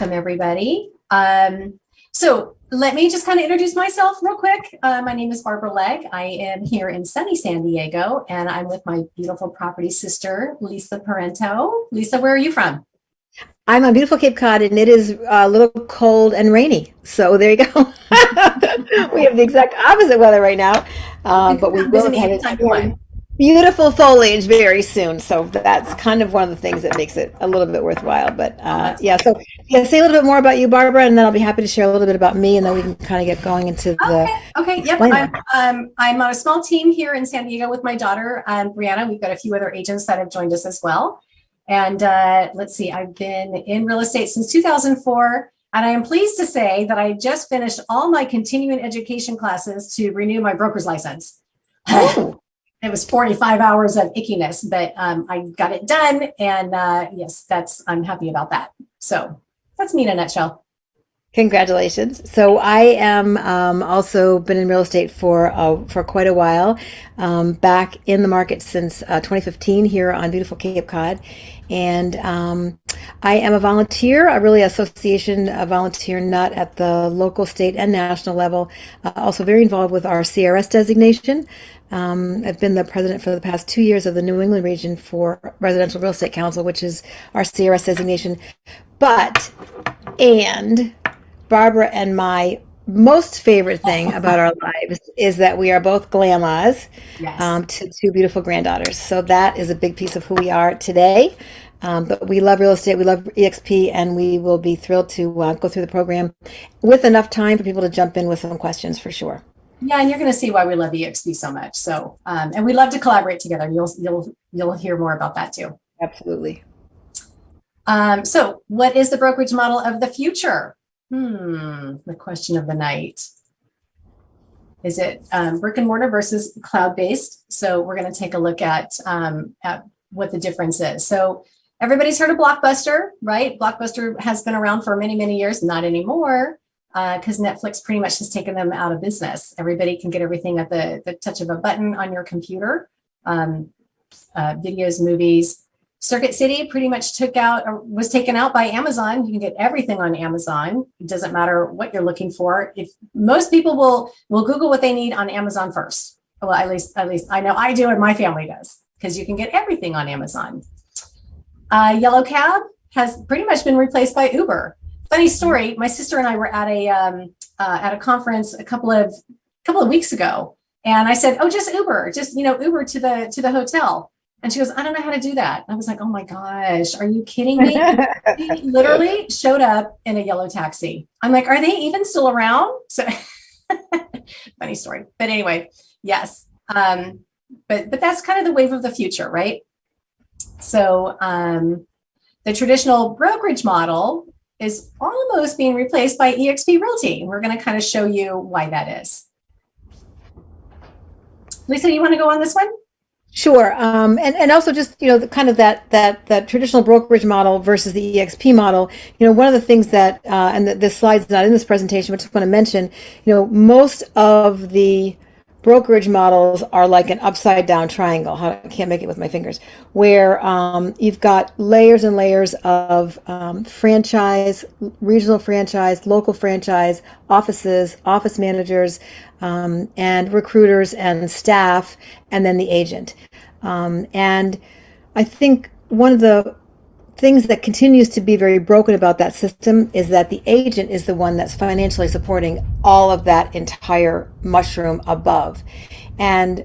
welcome everybody. So let me just kind of introduce myself real quick. My name is Barbara Legg. I am here in sunny San Diego, and I'm with my beautiful property sister, Lisa Parenteau. Lisa, where are you from? I'm on beautiful Cape Cod, and it is a little cold and rainy. So there you go. We have the exact opposite weather right now, You can but we come will visit be me anytime you want. having beautiful foliage very soon. So that's kind of one of the things that makes it a little bit worthwhile. But Oh, that's yeah, so yeah, say a little bit more about you, Barbara, and then I'll be happy to share a little bit about me, and then we can kind of get going into the okay. Okay. Yep. explainer. I'm on a small team here in San Diego with my daughter, Brianna. We've got a few other agents that have joined us as well. And let's see, I've been in real estate since 2004. And I am pleased to say that I just finished all my continuing education classes to renew my broker's license. Oh. It was 45 hours of ickiness, but I got it done. And yes, I'm happy about that. So that's me in a nutshell. Congratulations. So I am also been in real estate for quite a while, back in the market since 2015 here on beautiful Cape Cod. And I am a volunteer, a really association a volunteer, not at the local, state, and national level. Also very involved with our CRS designation. I've been the president for the past 2 years of the New England region for Residential Real Estate Council, which is our CRS designation. But, and Barbara and my most favorite thing about our lives is that we are both grandmas Yes. to two beautiful granddaughters. So that is a big piece of who we are today. But we love real estate, we love EXP, and we will be thrilled to go through the program with enough time for people to jump in with some questions for sure. Yeah, and you're going to see why we love EXP so much. So, and we love to collaborate together. You'll hear more about that too. Absolutely. So, what is the brokerage model of the future? The question of the night. Is it brick and mortar versus cloud-based? So we're going to take a look at what the difference is. So everybody's heard of Blockbuster, right? Blockbuster has been around for many, many years. Not anymore, because Netflix pretty much has taken them out of business. Everybody can get everything at the touch of a button on your computer. Videos, movies. Circuit City pretty much was taken out by Amazon. You can get everything on Amazon. It doesn't matter what you're looking for. If most people will Google what they need on Amazon first. Well, at least I know I do, and my family does, because you can get everything on Amazon. Yellow Cab has pretty much been replaced by Uber. Funny story. My sister and I were at a conference a couple of weeks ago, and I said, "Oh, just Uber, Uber to the hotel." And she goes, "I don't know how to do that." I was like, "Oh my gosh, are you kidding me?" She literally showed up in a yellow taxi. I'm like, "Are they even still around?" So funny story. But anyway, yes. But that's kind of the wave of the future, right? So the traditional brokerage model is almost being replaced by EXP Realty. And we're going to kind of show you why that is. Lisa, you want to go on this one? Sure. And also just, the kind of that traditional brokerage model versus the EXP model, one of the things that, and this slide's not in this presentation, but just want to mention, most of the brokerage models are like an upside down triangle. I can't make it with my fingers, where you've got layers and layers of franchise, regional franchise, local franchise, offices, office managers, and recruiters and staff, and then the agent. And I think one of the things that continues to be very broken about that system is that the agent is the one that's financially supporting all of that entire mushroom above. And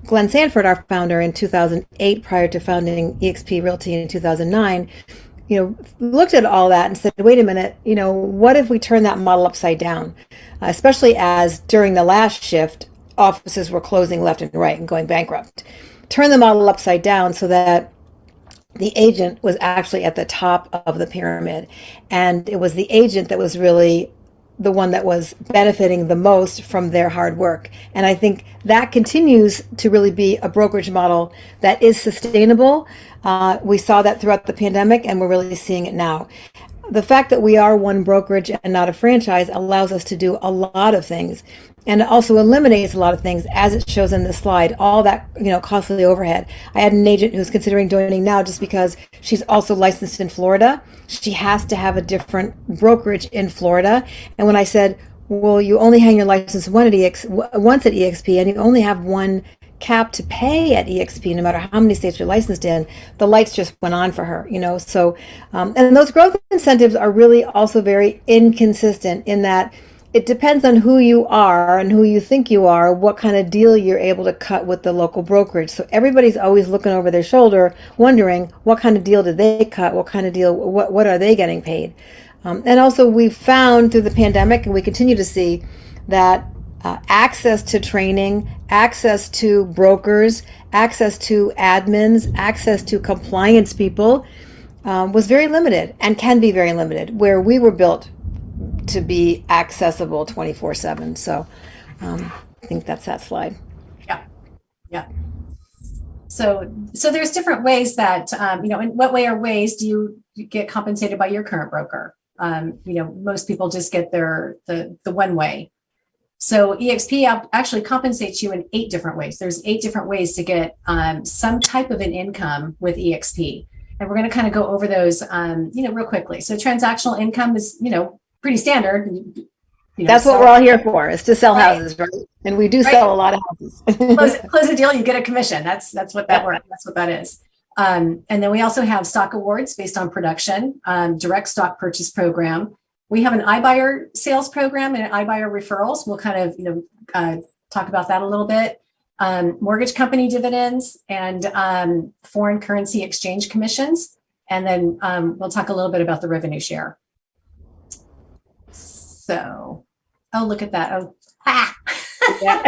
Glenn Sanford, our founder in 2008, prior to founding EXP Realty in 2009, looked at all that and said, wait a minute, what if we turn that model upside down? Especially as during the last shift, offices were closing left and right and going bankrupt. Turn the model upside down so that the agent was actually at the top of the pyramid. And it was the agent that was really the one that was benefiting the most from their hard work. And I think that continues to really be a brokerage model that is sustainable. We saw that throughout the pandemic, and we're really seeing it now. the fact that we are one brokerage and not a franchise allows us to do a lot of things, and it also eliminates a lot of things, as it shows in this slide, all that, costly overhead. I had an agent who's considering joining now just because she's also licensed in Florida. She has to have a different brokerage in Florida. And when I said, well, you only hang your license once at EXP, and you only have one cap to pay at EXP, no matter how many states you're licensed in, the lights just went on for her, So, and those growth incentives are really also very inconsistent in that it depends on who you are and who you think you are, what kind of deal you're able to cut with the local brokerage. So everybody's always looking over their shoulder, wondering what kind of deal did they cut? What kind of deal, what are they getting paid? And also we've found through the pandemic, and we continue to see that access to training, access to brokers, access to admins, access to compliance people was very limited and can be very limited, where we were built to be accessible 24/7. So I think that's that slide. Yeah. Yeah. So there's different ways that, in what way or ways do you get compensated by your current broker? Most people just get the one way. So EXP actually compensates you in 8 different ways. There's 8 different ways to get some type of an income with EXP. And we're going to kind of go over those, real quickly. So transactional income is, pretty standard. That's what we're all here for, is to sell houses, right? And we do sell a lot of houses. Close a deal, you get a commission. That's what that works. That's what that is. And then we also have stock awards based on production, direct stock purchase program. We have an iBuyer sales program and an iBuyer referrals. We'll kind of, talk about that a little bit. Mortgage company dividends and foreign currency exchange commissions. And then we'll talk a little bit about the revenue share. So, look at that. Yeah.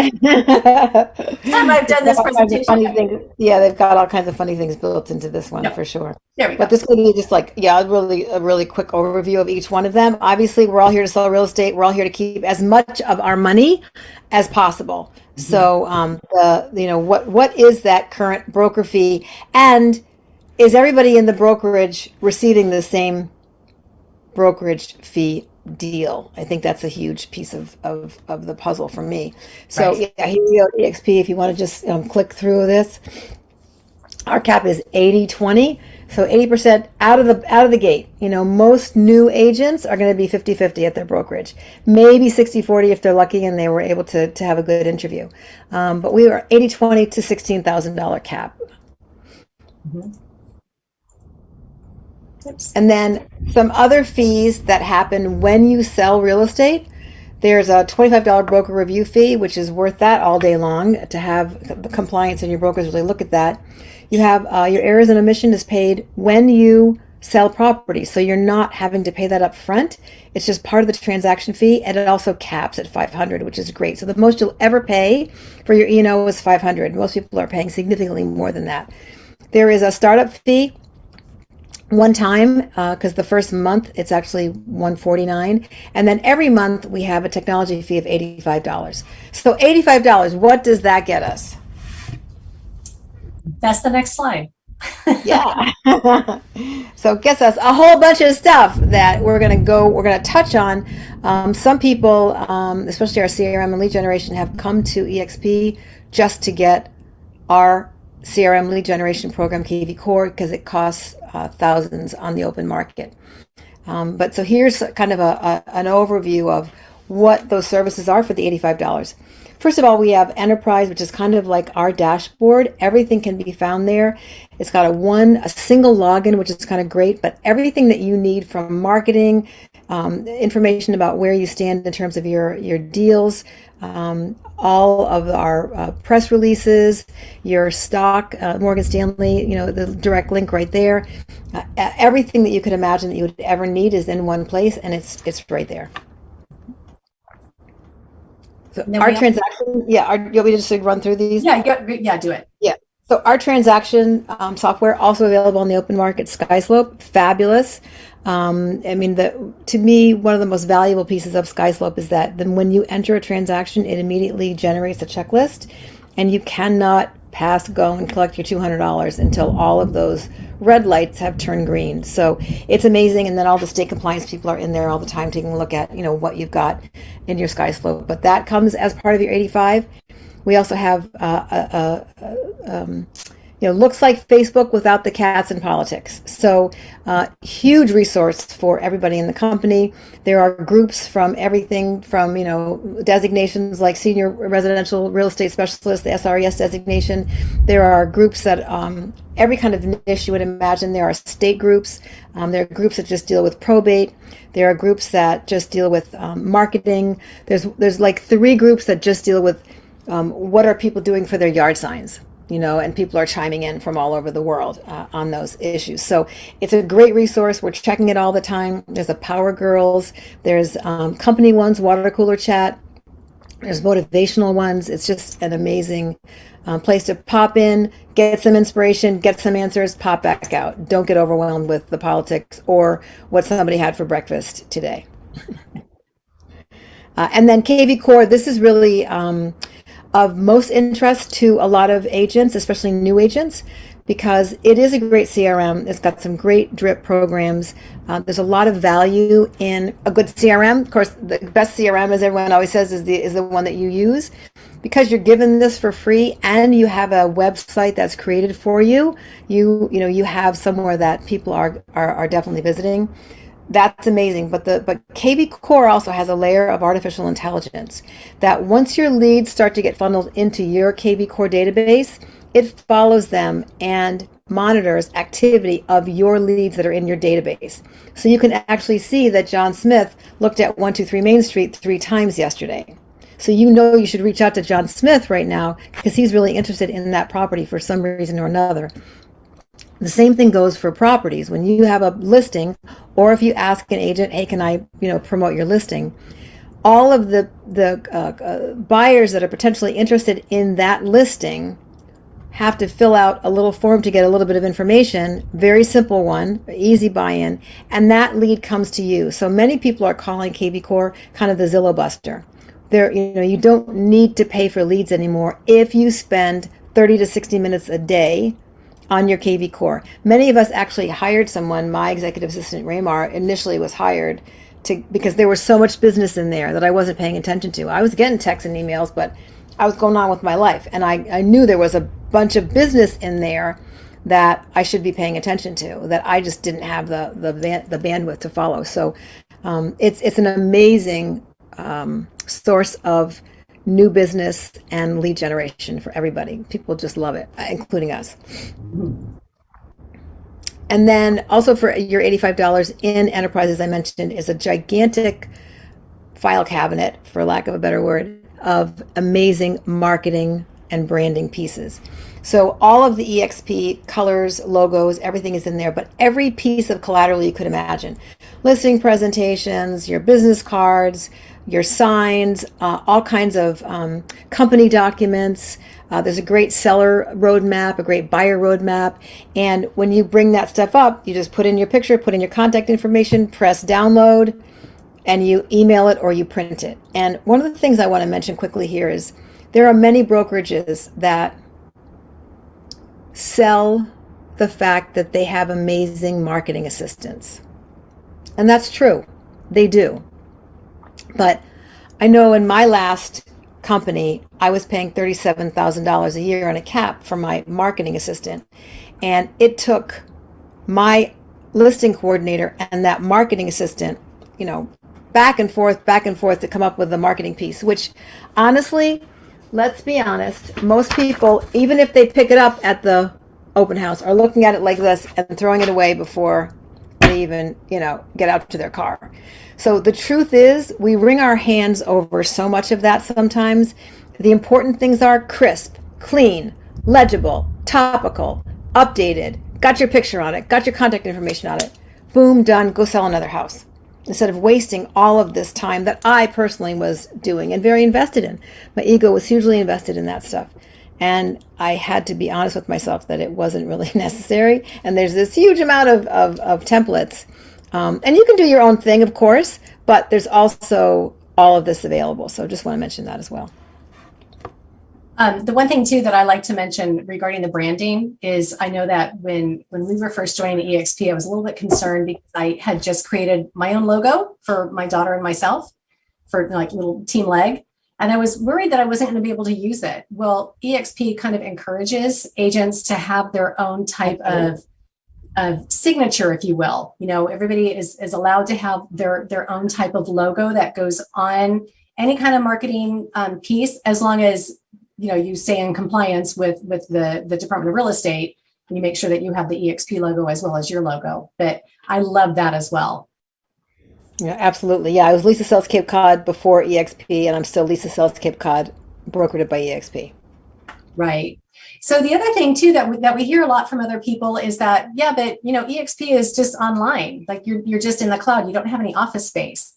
Time I've done this presentation. Yeah, they've got all kinds of funny things built into this one, for sure. There we go. But this will be just a really quick overview of each one of them. Obviously, we're all here to sell real estate. We're all here to keep as much of our money as possible. Mm-hmm. So, what is that current broker fee, and is everybody in the brokerage receiving the same brokerage fee deal? I think that's a huge piece of the puzzle for me. So right. Yeah, here we go, EXP. If you want to just click through this, our cap is 80-20, so 80% out of the gate. Most new agents are going to be 50-50 at their brokerage, maybe 60-40 if they're lucky and they were able to have a good interview. But we are 80-20 to $16,000 cap. Mm-hmm. And then some other fees that happen when you sell real estate. There's a $25 broker review fee, which is worth that all day long to have the compliance and your brokers really look at that. You have your errors and omission is paid when you sell property. So you're not having to pay that up front. It's just part of the transaction fee, and it also caps at $500, which is great. So the most you'll ever pay for your E&O is $500. Most people are paying significantly more than that. There is a startup fee. One time, because the first month it's actually $149, and then every month we have a technology fee of $85. So $85, what does that get us? That's the next slide. Yeah. So it gets us a whole bunch of stuff that we're going to touch on. Some people, especially our CRM and lead generation, have come to EXP just to get our CRM lead generation program, KV Core, because it costs thousands on the open market. But so here's kind of an overview of what those services are for the $85. First of all, we have Enterprise, which is kind of like our dashboard. Everything can be found there. It's got a single login, which is kind of great, but everything that you need from marketing, information about where you stand in terms of your deals, all of our press releases, your stock, Morgan Stanley, the direct link right there. Everything that you could imagine that you would ever need is in one place, and it's right there. So our transaction, you want me to just run through these? Yeah, do it. Yeah. So our transaction software also available on the open market. SkySlope, fabulous. To me, one of the most valuable pieces of SkySlope is that then when you enter a transaction, it immediately generates a checklist, and you cannot pass go and collect your $200 until all of those red lights have turned green. So it's amazing. And then all the state compliance people are in there all the time taking a look at, what you've got in your sky slope. But that comes as part of your 85. We also have looks like Facebook without the cats in politics. So huge resource for everybody in the company. There are groups from everything from, designations like senior residential real estate specialist, the SRES designation. There are groups that every kind of niche you would imagine. There are state groups. There are groups that just deal with probate. There are groups that just deal with marketing. There's like 3 groups that just deal with what are people doing for their yard signs, and people are chiming in from all over the world on those issues. So it's a great resource. We're checking it all the time. There's a Power Girls. There's company ones, water cooler chat. There's motivational ones. It's just an amazing place to pop in, get some inspiration, get some answers, pop back out. Don't get overwhelmed with the politics or what somebody had for breakfast today. And then KV Core, this is really of most interest to a lot of agents, especially new agents, because it is a great CRM. It's got some great drip programs. There's a lot of value in a good CRM. Of course, the best CRM, as everyone always says, is the one that you use, because you're given this for free and you have a website that's created for you. You have somewhere that people are definitely visiting. That's amazing. But KV Core also has a layer of artificial intelligence that once your leads start to get funneled into your KV Core database, it follows them and monitors activity of your leads that are in your database. So you can actually see that John Smith looked at 123 Main Street 3 times yesterday. So you should reach out to John Smith right now because he's really interested in that property for some reason or another. The same thing goes for properties. When you have a listing, or if you ask an agent, hey, can I, promote your listing? All of the buyers that are potentially interested in that listing have to fill out a little form to get a little bit of information. Very simple one, easy buy-in, and that lead comes to you. So many people are calling KV Core kind of the Zillow buster. You don't need to pay for leads anymore if you spend 30 to 60 minutes a day on your KV Core. Many of us actually hired someone. My executive assistant, Raymar, initially was hired because there was so much business in there that I wasn't paying attention to. I was getting texts and emails, but I was going on with my life. And I knew there was a bunch of business in there that I should be paying attention to, that I just didn't have the bandwidth to follow. So it's an amazing source of new business and lead generation for everybody. People just love it, including us. And then also for your $85 in Enterprise, as I mentioned, is a gigantic file cabinet, for lack of a better word, of amazing marketing and branding pieces. So all of the EXP colors, logos, everything is in there, but every piece of collateral you could imagine. Listing presentations, your business cards, your signs, all kinds of company documents. There's a great seller roadmap, a great buyer roadmap. And when you bring that stuff up, you just put in your picture, put in your contact information, press download, and you email it or you print it. And one of the things I want to mention quickly here is there are many brokerages that sell the fact that they have amazing marketing assistants. And that's true. They do. But I know in my last company, I was paying $37,000 a year on a cap for my marketing assistant. And it took my listing coordinator and that marketing assistant, back and forth to come up with the marketing piece, which honestly, let's be honest, most people, even if they pick it up at the open house, are looking at it like this and throwing it away before they even, get out to their car. So the truth is, we wring our hands over so much of that sometimes. The important things are crisp, clean, legible, topical, updated, got your picture on it, got your contact information on it. Boom, done, go sell another house. Instead of wasting all of this time that I personally was doing and very invested in. My ego was hugely invested in that stuff. And I had to be honest with myself that it wasn't really necessary. And there's this huge amount of templates. And you can do your own thing, of course, but there's also all of this available. So just want to mention that as well. The one thing too that I like to mention regarding the branding is I know that when we were first joining EXP, I was a little bit concerned because I had just created my own logo for my daughter and myself for like little Team Leg. And I was worried that I wasn't going to be able to use it. Well, EXP kind of encourages agents to have their own type of signature, if you will. You know, everybody is allowed to have their own type of logo that goes on any kind of marketing piece, as long as you know you stay in compliance with the Department of Real Estate, and you make sure that you have the EXP logo as well as your logo. But I love that as well. Yeah, absolutely. Yeah, I was Lisa Sells Cape Cod before EXP, and I'm still Lisa Sells Cape Cod, brokered by EXP. Right. So the other thing too that we hear a lot from other people is that, yeah, but you know, EXP is just online, like you're just in the cloud. You don't have any office space.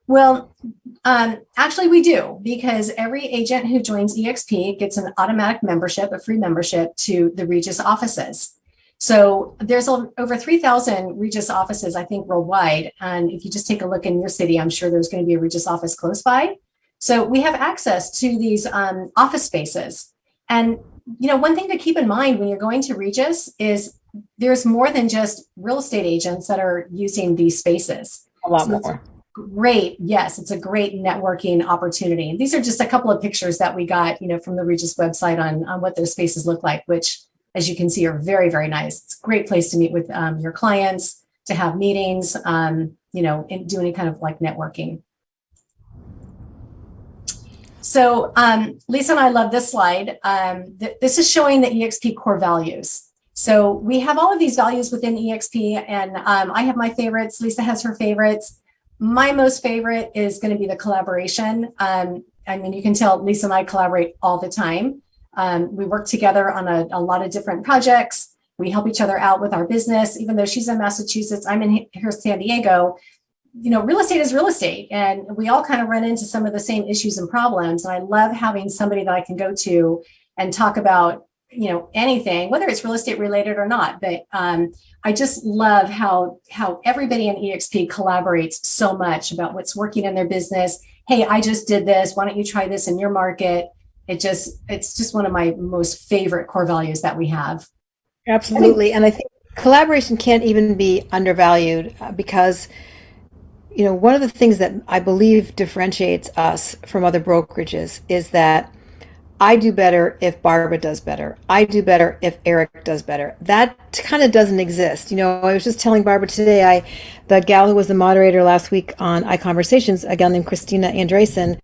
Well, actually we do, because every agent who joins EXP gets an automatic membership, a free membership to the Regis offices. So there's over 3,000 Regis offices, I think, worldwide. And if you just take a look in your city, I'm sure there's going to be a Regis office close by. So we have access to these office spaces. And, you know, one thing to keep in mind when you're going to Regis is there's more than just real estate agents that are using these spaces. A lot more. Great. Yes, it's a great networking opportunity. And these are just a couple of pictures that we got, you know, from the Regis website on what their spaces look like, which, as you can see, are very, very nice. It's a great place to meet with your clients, to have meetings, you know, and do any kind of like networking. So Lisa and I love this slide. This is showing the EXP core values. So we have all of these values within EXP, and I have my favorites. Lisa has her favorites. My most favorite is going to be the collaboration. I mean, you can tell Lisa and I collaborate all the time. We work together on a lot of different projects. We help each other out with our business. Even though she's in Massachusetts, I'm in here, San Diego. You know, real estate is real estate, and we all kind of run into some of the same issues and problems. And I love having somebody that I can go to and talk about, you know, anything, whether it's real estate related or not. But I just love how everybody in EXP collaborates so much about what's working in their business. Hey, I just did this. Why don't you try this in your market? It's just one of my most favorite core values that we have. Absolutely. And I think collaboration can't even be undervalued because, you know, one of the things that I believe differentiates us from other brokerages is that I do better if Barbara does better. I do better if Eric does better. That kind of doesn't exist. You know, I was just telling Barbara today, the gal who was the moderator last week on iConversations, a gal named Christina Andresen,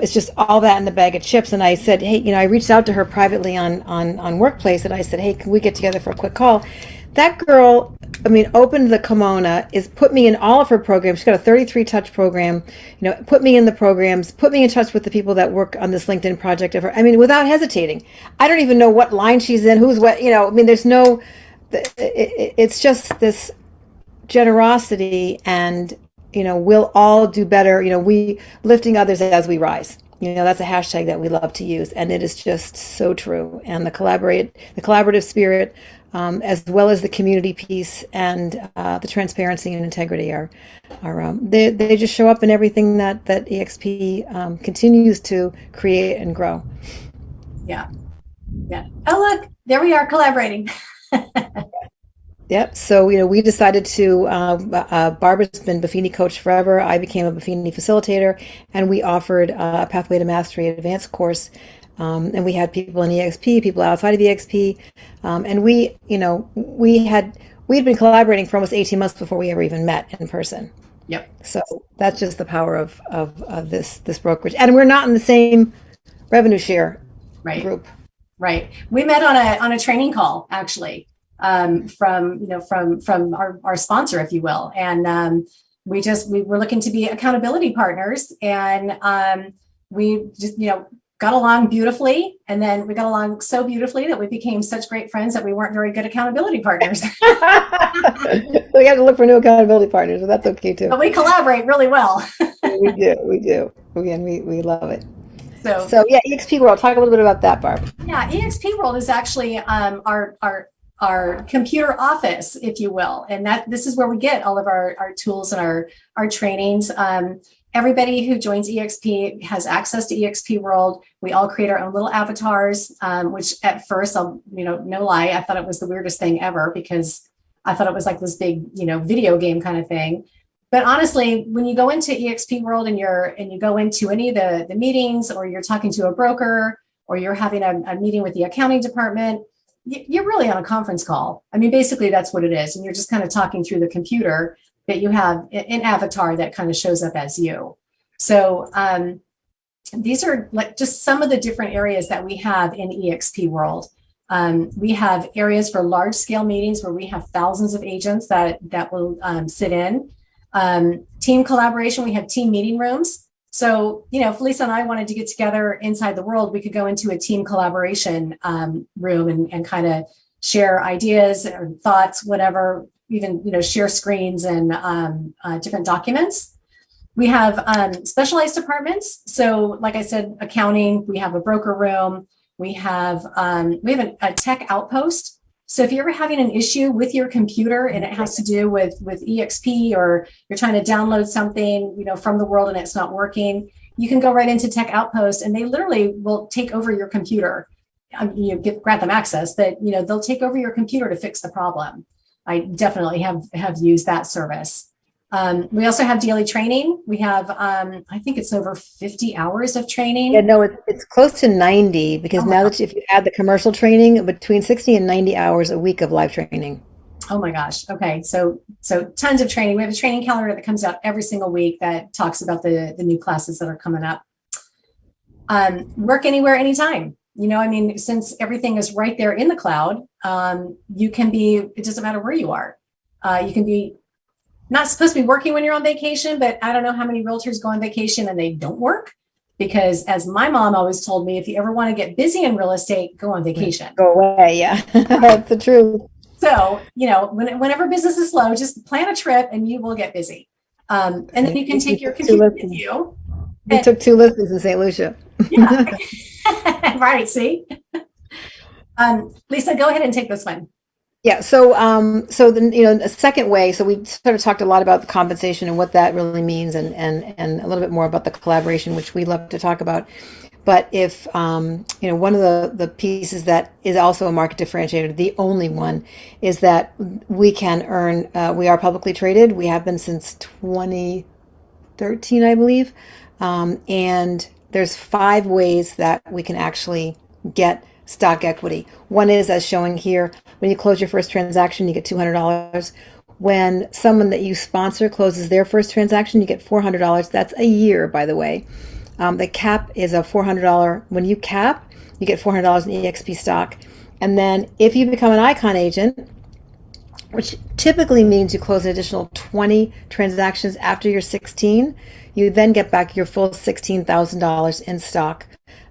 it's just all that in the bag of chips. And I said, hey, you know, I reached out to her privately on Workplace, and I said, hey, can we get together for a quick call? That girl, I mean, opened the kimono, put me in all of her programs. She's got a 33 touch program, you know, put me in the programs, put me in touch with the people that work on this LinkedIn project of her. I mean, without hesitating. I don't even know what line she's in, who's what, you know, I mean, there's no, it's just this generosity, and, you know, we'll all do better. You know, we lifting others as we rise. You know, that's a hashtag that we love to use, and it is just so true. And the collaborative spirit, as well as the community piece and the transparency and integrity they just show up in everything that EXP continues to create and grow. Yeah. Oh, look, there we are collaborating. Yep. So, you know, we decided to, Barbara's been Buffini coach forever. I became a Buffini facilitator, and we offered a Pathway to Mastery advanced course. And we had people in EXP, people outside of EXP. And we, you know, we had been collaborating for almost 18 months before we ever even met in person. Yep. So that's just the power of this brokerage. And we're not in the same revenue share group. Right. We met on a training call, actually, from our sponsor, if you will. And we were looking to be accountability partners, and we just, you know, got along beautifully. And then we got along so beautifully that we became such great friends that we weren't very good accountability partners. So we have to look for new accountability partners, but that's okay too. But we collaborate really well. We do. Again, we love it. So yeah, EXP World, talk a little bit about that, Barb. Yeah, EXP World is actually our computer office, if you will. And this is where we get all of our tools and our trainings. everybody who joins EXP has access to EXP World. We all create our own little avatars, which at first, no lie, I thought it was the weirdest thing ever because I thought it was like this big, video game kind of thing. But honestly, when you go into EXP World and you go into any of the meetings, or you're talking to a broker, or you're having a meeting with the accounting department, you're really on a conference call. I mean, basically that's what it is. And you're just kind of talking through the computer, that you have an avatar that kind of shows up as you. So these are like just some of the different areas that we have in EXP World. We have areas for large scale meetings where we have thousands of agents that will sit in. Team collaboration, we have team meeting rooms. So, if Lisa and I wanted to get together inside the world, we could go into a team collaboration room and kind of share ideas or thoughts, whatever, even, share screens and different documents. We have specialized departments. So like I said, accounting, we have a broker room. We have a tech outpost. So if you're ever having an issue with your computer and it has to do with EXP, or you're trying to download something, from the world and it's not working, you can go right into Tech Outpost and they literally will take over your computer. Grant them access, but they'll take over your computer to fix the problem. I definitely have used that service. We also have daily training. We have, I think it's over 50 hours of training. Yeah, no, it's close to 90 because now that if you add the commercial training, between 60 and 90 hours a week of live training. Oh my gosh. Okay. So tons of training. We have a training calendar that comes out every single week that talks about the new classes that are coming up. Work anywhere, anytime. Since everything is right there in the cloud, it doesn't matter where you are. You can be not supposed to be working when you're on vacation, but I don't know how many realtors go on vacation and they don't work, because as my mom always told me, if you ever want to get busy in real estate, go on vacation. Go away. Yeah, that's the truth. So, whenever business is slow, just plan a trip and you will get busy. And then you can take your computer with you. We took 2 listings in St. Lucia. Yeah. Right. See, Lisa, go ahead and take this one. Yeah. So then, a second way, so we sort of talked a lot about the compensation and what that really means, and a little bit more about the collaboration, which we love to talk about. But if, one of the pieces that is also a market differentiator, the only one, is that we can earn, we are publicly traded. We have been since 2013, I believe. And there's 5 ways that we can actually get stock equity. One is, as showing here, when you close your first transaction, you get $200. When someone that you sponsor closes their first transaction, you get $400. That's a year, by the way. The cap is a $400. When you cap, you get $400 in EXP stock. And then if you become an Icon agent, which typically means you close an additional 20 transactions after your 16, you then get back your full $16,000 in stock.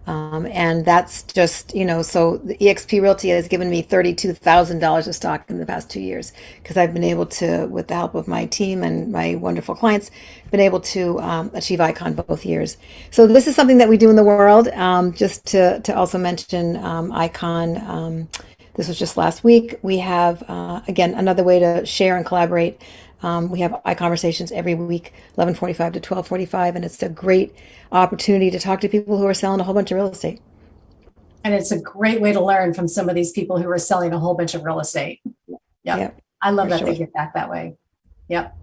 And that's just, so the EXP Realty has given me $32,000 of stock in the past 2 years, because I've been able to, with the help of my team and my wonderful clients, been able to achieve Icon both years. So this is something that we do in the world. Just to also mention Icon, this was just last week. We have, again, another way to share and collaborate. We have iConversations every week, 11:45 to 12:45, and it's a great opportunity to talk to people who are selling a whole bunch of real estate. And it's a great way to learn from some of these people who are selling a whole bunch of real estate. Yep. I love that they get back that way. Yep.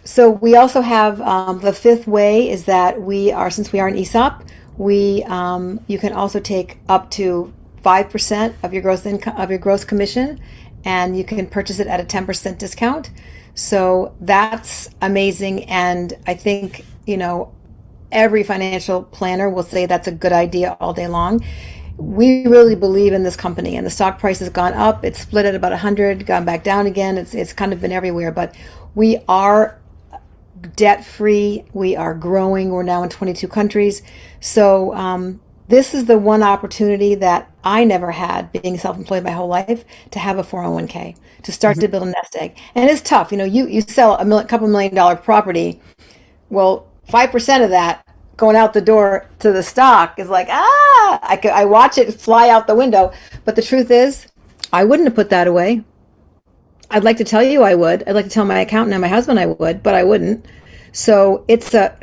So we also have the 5th way is that since we are an ESOP, you can also take up to 5% of your gross income, of your gross commission, and you can purchase it at a 10% discount. So that's amazing. And I think, every financial planner will say that's a good idea all day long. We really believe in this company, and the stock price has gone up. It's split at about 100, gone back down again. It's kind of been everywhere, but we are debt free. We are growing. We're now in 22 countries. So, this is the one opportunity that I never had, being self-employed my whole life, to have a 401k, to start to build a nest egg. And it's tough. You sell a couple $1 million property. Well, 5% of that going out the door to the stock is like, I watch it fly out the window. But the truth is, I wouldn't have put that away. I'd like to tell you I would. I'd like to tell my accountant and my husband I would, but I wouldn't. So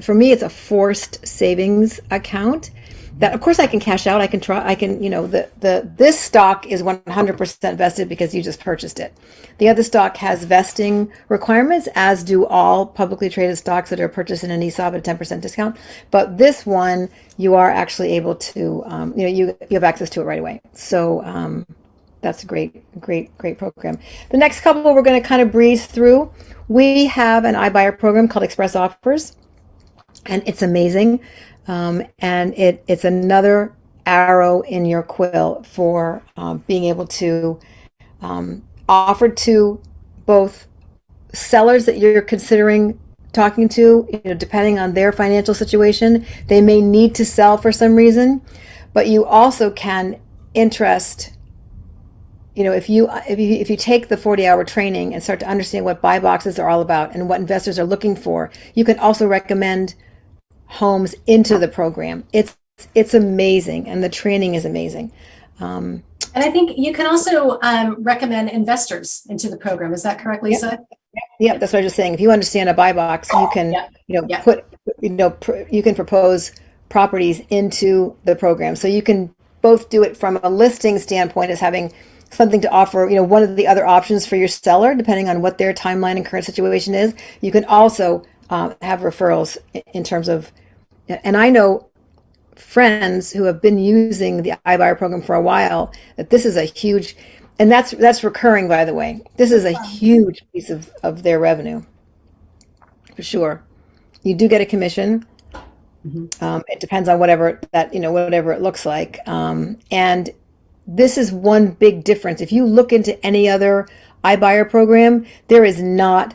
for me, it's a forced savings account that of course I can cash out. This stock is 100% vested because you just purchased it. The other stock has vesting requirements, as do all publicly traded stocks that are purchased in an ESOP at a 10% discount. But this one, you are actually able to, you have access to it right away. So that's a great program. The next couple we're going to kind of breeze through. We have an iBuyer program called Express Offers, and it's amazing. And it's another arrow in your quill for being able to offer to both sellers that you're considering talking to, depending on their financial situation. They may need to sell for some reason, but you also can interest. If you take the 40-hour training and start to understand what buy boxes are all about and what investors are looking for, you can also recommend homes into the program. It's amazing, and the training is amazing. And I think you can also recommend investors into the program. Is that correct, Lisa? Yep, that's what I was just saying. If you understand a buy box, you can you can propose properties into the program. So you can both do it from a listing standpoint as having something to offer, one of the other options for your seller, depending on what their timeline and current situation is. You can also have referrals in terms of, and I know friends who have been using the iBuyer program for a while, that this is a huge, and that's recurring, by the way. This is a huge piece of their revenue, for sure. You do get a commission. It depends on whatever it looks like. And this is one big difference. If you look into any other iBuyer program, there is not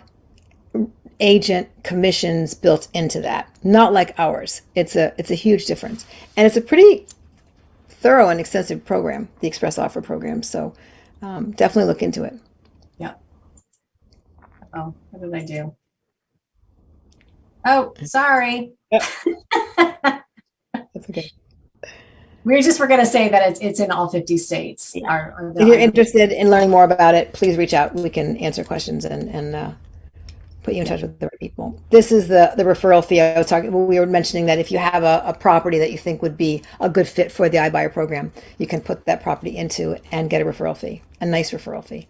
agent commissions built into that. Not like ours. It's a huge difference. And it's a pretty thorough and extensive program, the Express Offer program. So definitely look into it. Yeah. Oh, what did I do? Oh, sorry. That's okay. We're going to say that it's in all 50 states. Yeah. If you're interested in learning more about it, please reach out. We can answer questions and put you in touch with the right people. This is the referral fee I was talking. We were mentioning that if you have a property that you think would be a good fit for the iBuyer program, you can put that property into and get a referral fee, a nice referral fee.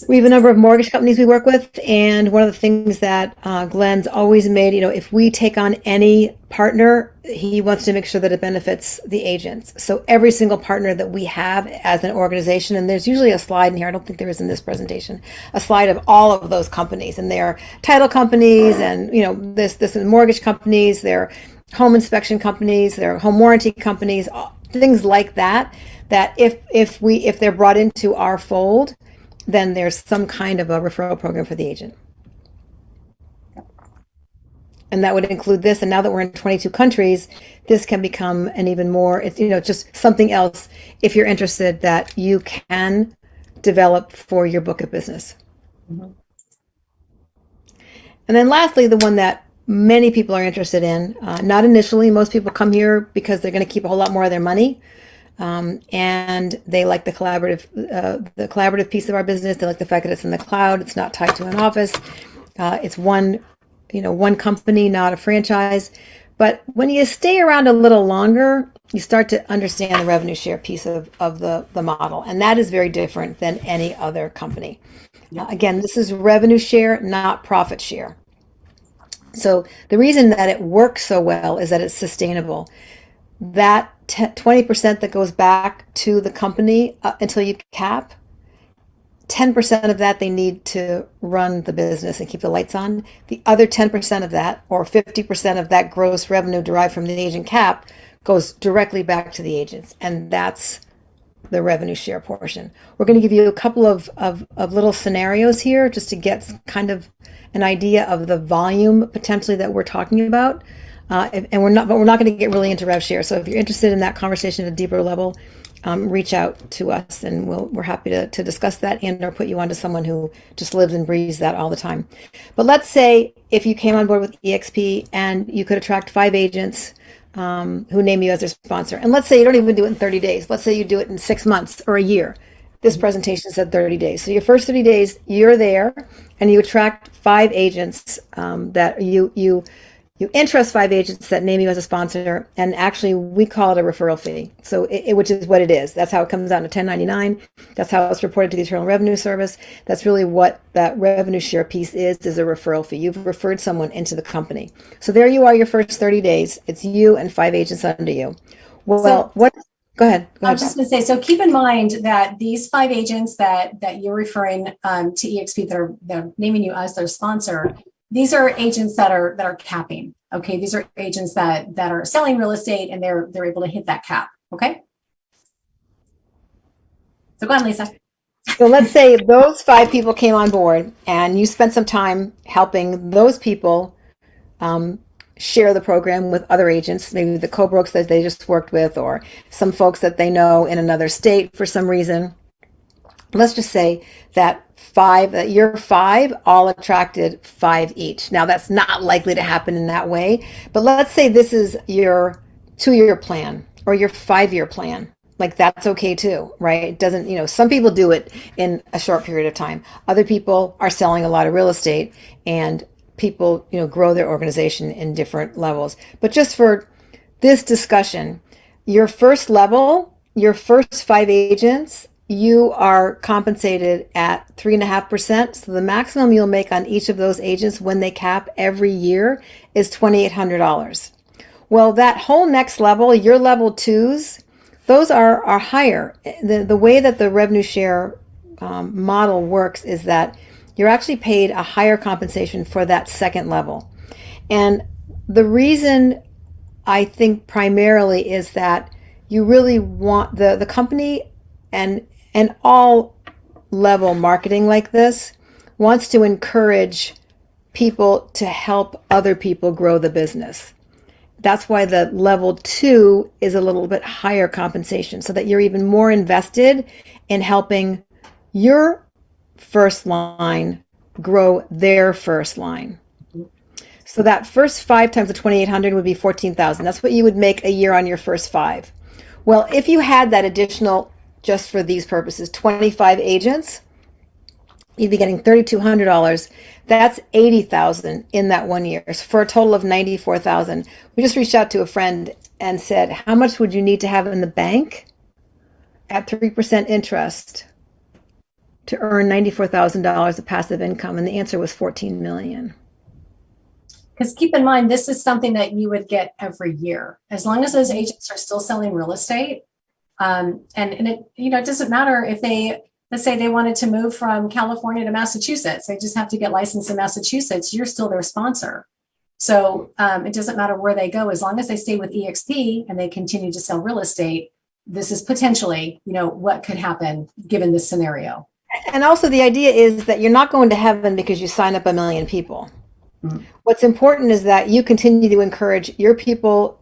We have a number of mortgage companies we work with, and one of the things that Glenn's always made, if we take on any partner, he wants to make sure that it benefits the agents. So every single partner that we have as an organization, and there's usually a slide in here, I don't think there is in this presentation, a slide of all of those companies, and they're title companies, and this is mortgage companies, they're home inspection companies, they're home warranty companies, things like that. That if they're brought into our fold, then there's some kind of a referral program for the agent. And that would include this. And now that we're in 22 countries, this can become an even more, it's just something else if you're interested that you can develop for your book of business. And then lastly, the one that many people are interested in, not initially, most people come here because they're going to keep a whole lot more of their money. And they like the collaborative piece of our business. They like the fact that it's in the cloud. It's not tied to an office. It's one company, not a franchise. But when you stay around a little longer, you start to understand the revenue share piece of the model. And that is very different than any other company. Again, this is revenue share, not profit share. So the reason that it works so well is that it's sustainable. That 20% that goes back to the company until you cap, 10% of that they need to run the business and keep the lights on. The other 10% of that, or 50% of that gross revenue derived from the agent cap, goes directly back to the agents. And that's the revenue share portion. We're going to give you a couple of little scenarios here just to get kind of an idea of the volume potentially that we're talking about. And we're not going to get really into rev share. So if you're interested in that conversation at a deeper level, reach out to us, and we're happy to discuss that and or put you onto someone who just lives and breathes that all the time. But let's say if you came on board with EXP and you could attract 5 agents who name you as their sponsor, and let's say you don't even do it in 30 days. Let's say you do it in 6 months or a year. this presentation said 30 days. So your first 30 days, you're there and you attract 5 agents that you interest 5 agents that name you as a sponsor, and actually we call it a referral fee. So which is what it is. That's how it comes out in a 1099. That's how it's reported to the Internal Revenue Service. That's really what that revenue share piece is a referral fee. You've referred someone into the company. So there you are, your first 30 days. It's you and 5 agents under you. Well, go ahead. I was just going to say, so keep in mind that these 5 agents that you're referring to EXP, they're naming you as their sponsor. These are agents that are capping. Okay, these are agents that are selling real estate and they're able to hit that cap. Okay. So go on, Lisa. So let's say those 5 people came on board and you spent some time helping those people share the program with other agents, maybe the co-brokes that they just worked with, or some folks that they know in another state for some reason. Let's just say that your 5 all attracted 5 each. Now that's not likely to happen in that way, but let's say this is your 2-year plan or your 5-year plan. Like that's okay too, right? It doesn't, some people do it in a short period of time. Other people are selling a lot of real estate and people, grow their organization in different levels. But just for this discussion, your first level, your first 5 agents, you are compensated at 3.5%. So the maximum you'll make on each of those agents when they cap every year is $2,800. Well, that whole next level, your level 2s, those are higher. The way that the revenue share model works is that you're actually paid a higher compensation for that second level. And the reason I think primarily is that you really want the company and all level marketing like this wants to encourage people to help other people grow the business. That's why the level 2 is a little bit higher compensation, so that you're even more invested in helping your first line grow their first line. So that first 5 times the 2,800 would be 14,000. That's what you would make a year on your first 5. Well, if you had that additional, just for these purposes, 25 agents, you'd be getting $3,200. That's 80,000 in that 1 year, for a total of 94,000. We just reached out to a friend and said, how much would you need to have in the bank at 3% interest to earn $94,000 of passive income? And the answer was 14 million. Because keep in mind, this is something that you would get every year, as long as those agents are still selling real estate. And it doesn't matter if let's say they wanted to move from California to Massachusetts, they just have to get licensed in Massachusetts. You're still their sponsor. So it doesn't matter where they go, as long as they stay with EXP and they continue to sell real estate. This is potentially, what could happen given this scenario. And also the idea is that you're not going to heaven because you sign up 1 million people. Mm-hmm. What's important is that you continue to encourage your people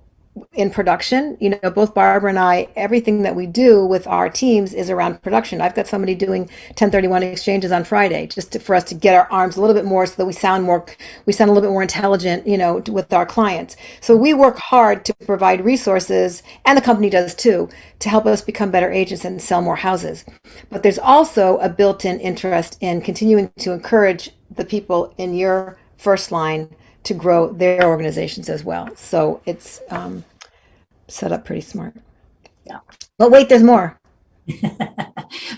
in production. Both Barbara and I, everything that we do with our teams is around production. I've got somebody doing 1031 exchanges on Friday, just for us to get our arms a little bit more, so that we sound a little bit more intelligent, with our clients. So we work hard to provide resources, and the company does too, to help us become better agents and sell more houses. But there's also a built-in interest in continuing to encourage the people in your first line to grow their organizations as well. So it's set up pretty smart. Yeah. But wait, there's more.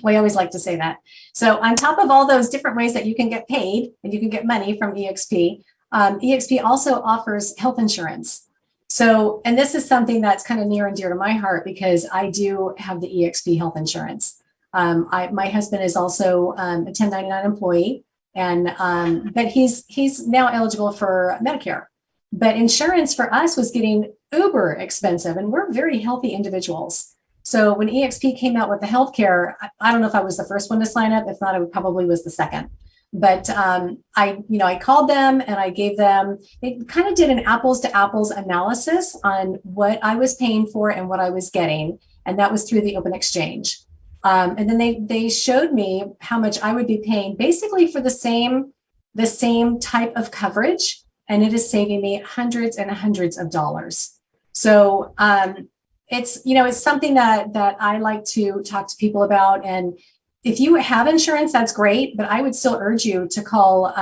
We always like to say that. So on top of all those different ways that you can get paid and you can get money from EXP, EXP also offers health insurance. So, and this is something that's kind of near and dear to my heart, because I do have the EXP health insurance. My husband is also a 1099 employee. But he's now eligible for Medicare. But insurance for us was getting uber expensive, and we're very healthy individuals. So when EXP came out with the healthcare, I don't know if I was the first one to sign up. If not, I probably was the second. But I called them and I gave them, they kind of did an apples to apples analysis on what I was paying for and what I was getting. And that was through the open exchange. And then they showed me how much I would be paying basically for the same type of coverage. And it is saving me hundreds and hundreds of dollars. So it's something that I like to talk to people about. And if you have insurance, that's great, but I would still urge you to call,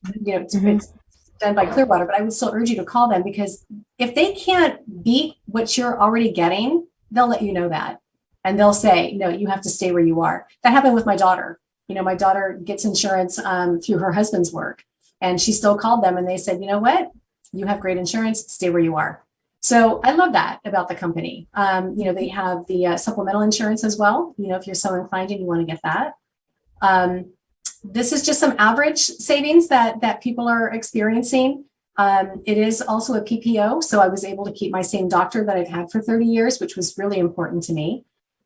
it's done by Clearwater, but I would still urge you to call them, because if they can't beat what you're already getting, they'll let you know that. And they'll say, no, you have to stay where you are. That happened with my daughter. My daughter gets insurance through her husband's work, and she still called them and they said, you know what? You have great insurance, stay where you are. So I love that about the company. They have the supplemental insurance as well. If you're so inclined and you want to get that. This is just some average savings that people are experiencing. It is also a PPO, so I was able to keep my same doctor that I've had for 30 years, which was really important to me.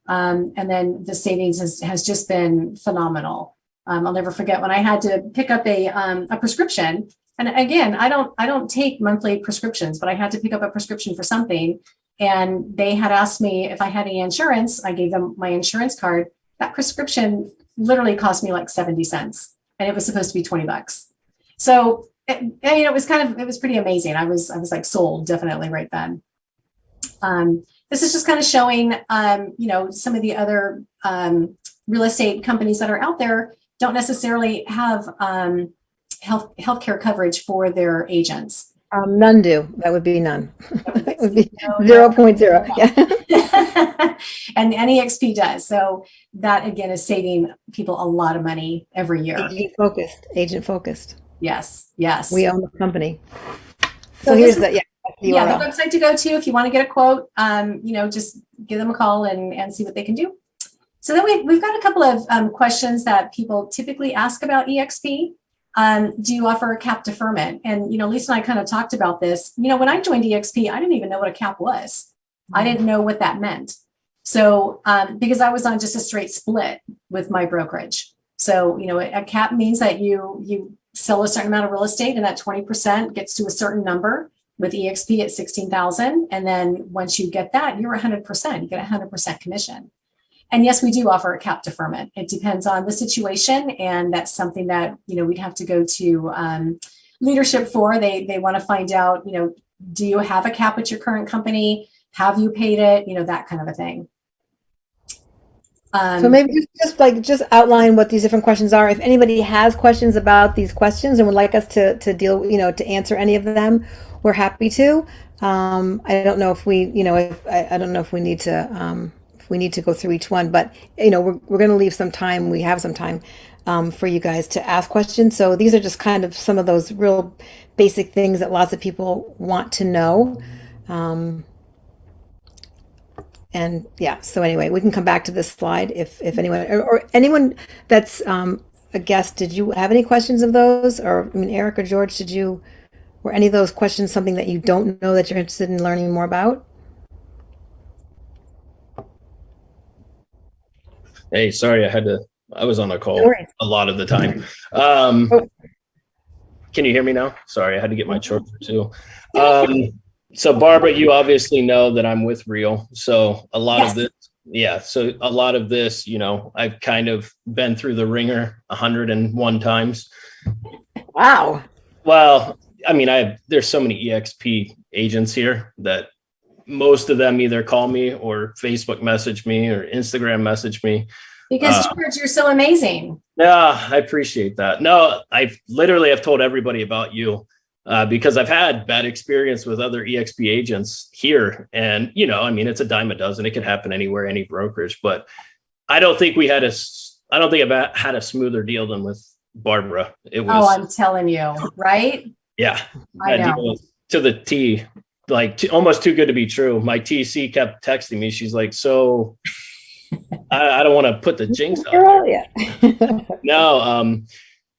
And then the savings has just been phenomenal. I'll never forget when I had to pick up a prescription. And again, I don't take monthly prescriptions, but I had to pick up a prescription for something. And they had asked me if I had any insurance. I gave them my insurance card. That prescription literally cost me like 70 cents, and it was supposed to be $20. So it was pretty amazing. I was like sold definitely right then. This is just kind of showing, some of the other real estate companies that are out there don't necessarily have healthcare coverage for their agents. None do. That would be none. That would be 0.0. Yeah. And EXP does. So that again is saving people a lot of money every year. Agent focused. Yes. We own the company. So here's the the website to go to if you want to get a quote. Just give them a call and see what they can do. So then we've got a couple of questions that people typically ask about EXP. Do you offer a cap deferment? And, Lisa and I kind of talked about this. When I joined EXP, I didn't even know what a cap was. I didn't know what that meant. So, because I was on just a straight split with my brokerage. So, a cap means that you sell a certain amount of real estate, and that 20% gets to a certain number. With EXP at 16,000. And then once you get that, you're 100%, you get 100% commission. And yes, we do offer a cap deferment. It depends on the situation. And that's something that, we'd have to go to leadership for. They want to find out, do you have a cap at your current company? Have you paid it? That kind of a thing. So maybe just outline what these different questions are. If anybody has questions about these questions and would like us to deal, to answer any of them, we're happy to. I don't know if I don't know if we need to go through each one, but we're going to leave some time. We have some time for you guys to ask questions. So these are just kind of some of those real basic things that lots of people want to know. And yeah, so anyway, we can come back to this slide if anyone or anyone that's a guest, did you have any questions of those? Or Eric or George, were any of those questions something that you don't know that you're interested in learning more about? Hey, sorry, I was on a call a lot of the time. Can you hear me now? Sorry, I had to get my charger too. So Barbara, you obviously know that I'm with Real. So a lot of this, I've kind of been through the ringer 101 times. Wow. Well, there's so many EXP agents here that most of them either call me or Facebook message me or Instagram message me. Because George, you're so amazing. Yeah, I appreciate that. No, I've told everybody about you because I've had bad experience with other EXP agents here. And, it's a dime a dozen. It could happen anywhere, any brokerage. But I don't think I've had a smoother deal than with Barbara. It was. Oh, I'm telling you, right? Yeah. I know. Deal was to the T, almost too good to be true. My TC kept texting me. She's like, so I don't want to put the jinx out there. Yeah. No.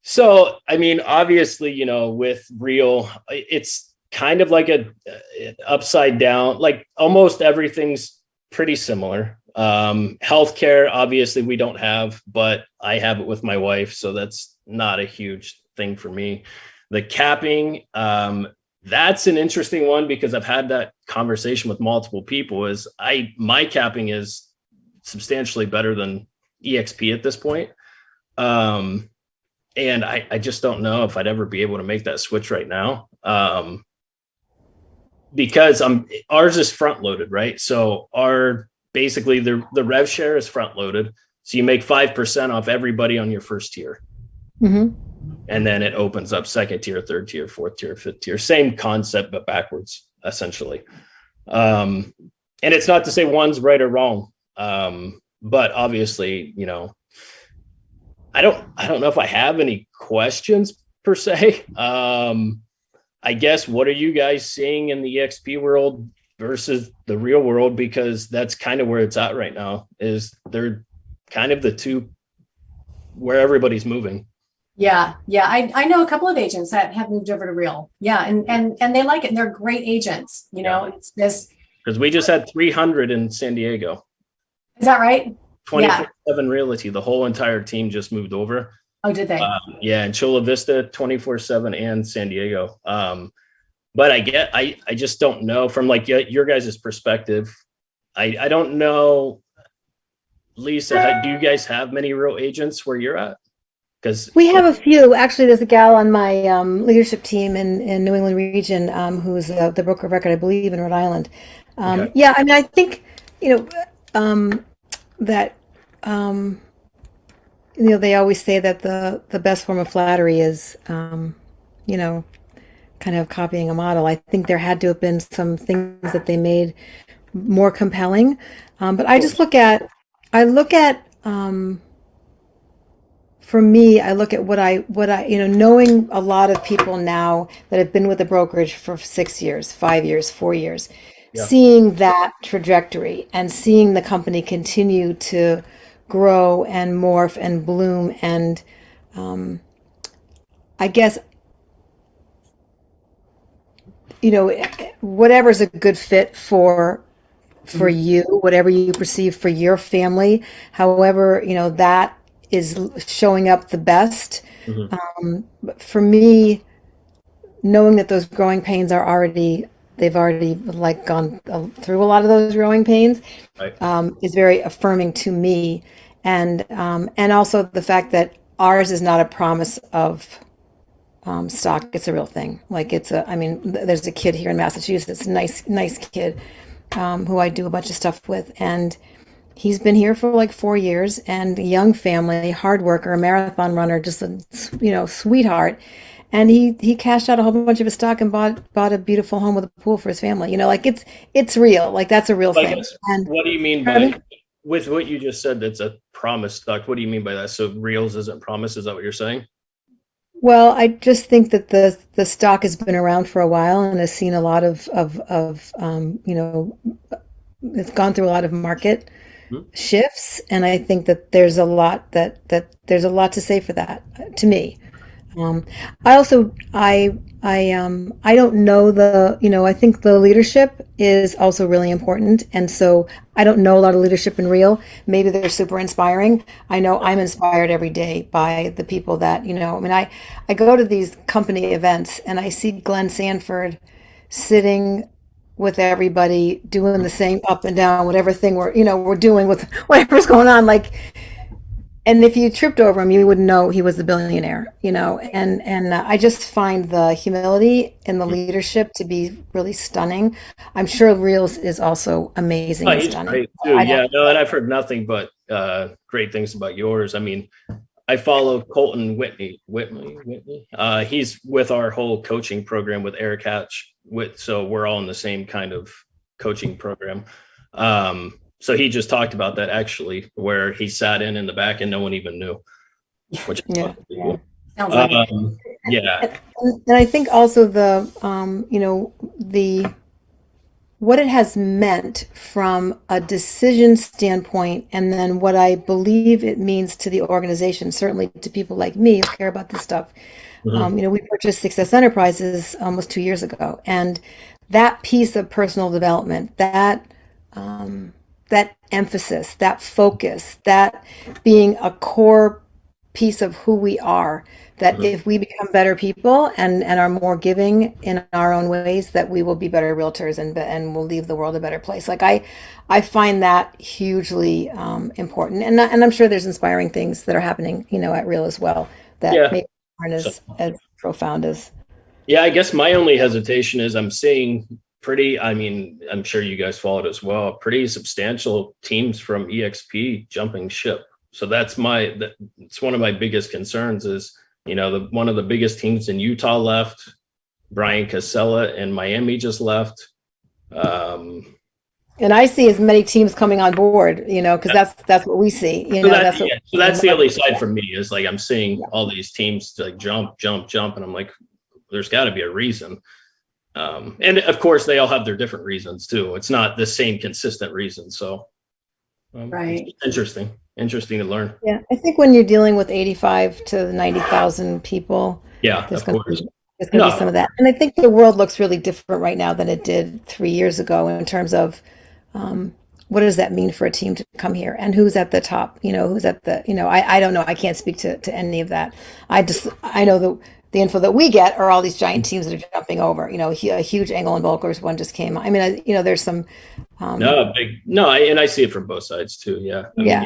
So, obviously, with Real, it's kind of like a upside down, like almost everything's pretty similar. Healthcare, obviously we don't have, but I have it with my wife. So that's not a huge thing for me. The capping, that's an interesting one because I've had that conversation with multiple people my capping is substantially better than EXP at this point. And I just don't know if I'd ever be able to make that switch right now. Because ours is front loaded, right? So basically the rev share is front loaded. So you make 5% off everybody on your first tier. Mm-hmm. And then it opens up second tier, third tier, fourth tier, fifth tier. Same concept, but backwards, essentially. And it's not to say one's right or wrong. But obviously, you know, I don't know if I have any questions per se. I guess, what are you guys seeing in the EXP world versus the real world? Because that's kind of where it's at right now, is they're kind of the two where everybody's moving. Yeah. Yeah. I know a couple of agents that have moved over to real. Yeah. And they like it. And they're great agents. You know, it's just, because we just had 300 in San Diego. Is that right? 24/7 Realty. The whole entire team just moved over. Oh, did they? Yeah, and Chula Vista 24/7 and San Diego. But I just don't know from like your guys' perspective. I don't know, Lisa, do you guys have many real agents where you're at? Because we have a few. Actually, there's a gal on my leadership team in New England region who's the broker of record, I believe, in Rhode Island. Okay. Yeah, I mean, I think, you know, that you know, they always say that the best form of flattery is, you know, kind of copying a model. I think there had to have been some things that they made more compelling. But I just look at, for me, I look at what I, you know, knowing a lot of people now that have been with the brokerage for 6 years, 5 years, 4 years, Yeah. seeing that trajectory and seeing the company continue to grow and morph and bloom. And I guess, you know, whatever's a good fit for you, whatever you perceive for your family, however, you know, that is showing up the best. But for me, knowing that those growing pains are already, they've already like gone through a lot of those growing pains, Right. is very affirming to me. And also the fact that ours is not a promise of stock. It's a real thing. Like I mean, there's a kid here in Massachusetts, nice kid, who I do a bunch of stuff with. And he's been here for like 4 years, and a young family, hard worker, a marathon runner, just a, you know, sweetheart. And he cashed out a whole bunch of his stock and bought a beautiful home with a pool for his family. You know, like it's real. Like that's a real thing. And what do you mean by, with what you just said, that's a promise stock? What do you mean by that? So reals isn't promise? Is that what you're saying? well, I just think that the stock has been around for a while and has seen a lot of you know, it's gone through a lot of market shifts, and I think that there's a lot there's a lot to say for that, to me. I also I don't know you know, I think the leadership is also really important, and so I don't know a lot of leadership in real. Maybe they're super inspiring. I know I'm inspired every day by the people that, you know, I mean, I go to these company events and I see Glenn Sanford sitting with everybody doing the same up and down whatever thing we're doing with whatever's going on, like. And if you tripped over him, you wouldn't know he was a billionaire, you know. And I just find the humility and the leadership to be really stunning. I'm sure Reels is also amazing and He's stunning. great too. Yeah, no, and I've heard nothing but great things about yours. I mean, I follow Colton Whitney. He's with our whole coaching program with Eric Hatch. So we're all in the same kind of coaching program. So he just talked about that, actually, where he sat in the back and no one even knew. Which Yeah. Sounds like it. yeah. And I think also the you know, what it has meant from a decision standpoint, and then what I believe it means to the organization, certainly to people like me who care about this stuff. You know, we purchased Success Enterprises almost 2 years ago, and that piece of personal development, that emphasis, that focus, that being a core piece of who we are, that if we become better people and are more giving in our own ways, that we will be better realtors and will leave the world a better place. Like I find that hugely important, and I'm sure there's inspiring things that are happening, you know, at Real as well, that maybe aren't as profound as. Yeah, I guess my only hesitation is I'm seeing I mean, I'm sure you guys followed as well, pretty substantial teams from EXP jumping ship. So it's one of my biggest concerns is, one of the biggest teams in Utah left, Brian Casella in Miami just left. And I see as many teams coming on board, because that's what we see. So that's the other side for me is like I'm seeing all these teams like jump, and I'm like, there's got to be a reason. And of course, they all have their different reasons too. It's not the same consistent reason. So, right. It's interesting to learn. Yeah, I think when you're dealing with 85 to 90,000 people, of course. There's going to be some of that. And I think the world looks really different right now than it did 3 years ago in terms of what does that mean for a team to come here and who's at the top, who's at the, I don't know. I can't speak to any of that. I know the info that we get are all these giant teams that are jumping over, a huge Angle and Bulkers one just came. I mean, there's some. And I see it from both sides too. Yeah.